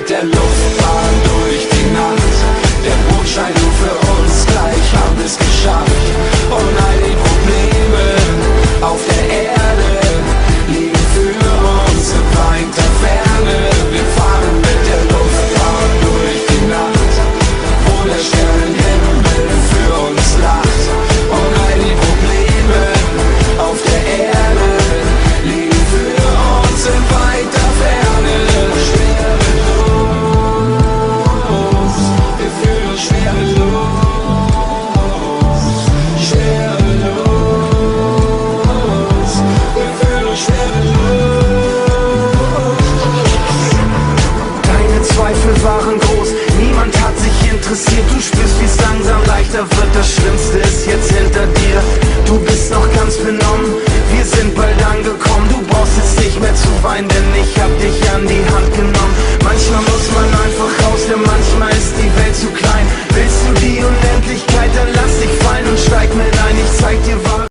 mit der Luftbahn durch die Nacht. Der Mondschein nur für uns, gleich haben es geschafft. Und all die Probleme auf der Erde liegen für uns in weiter Ferne. Wir fahren mit der Luftbahn durch die Nacht, wo der Sternenhimmel für uns lacht. Und all die Probleme auf der Erde liegen für uns in weiter Ferne. Schwerelos, wir fühlen uns schwerelos. Schwerelos, wir fühlen uns schwerelos. Deine Zweifel waren groß, niemand hat sich interessiert. Du spürst, wie's langsam leichter wird, das Schlimmste ist jetzt hinter dir. Du bist noch ganz benommen, wir sind bald angekommen. Du brauchst jetzt nicht mehr zu weinen, denn ich hab dich an die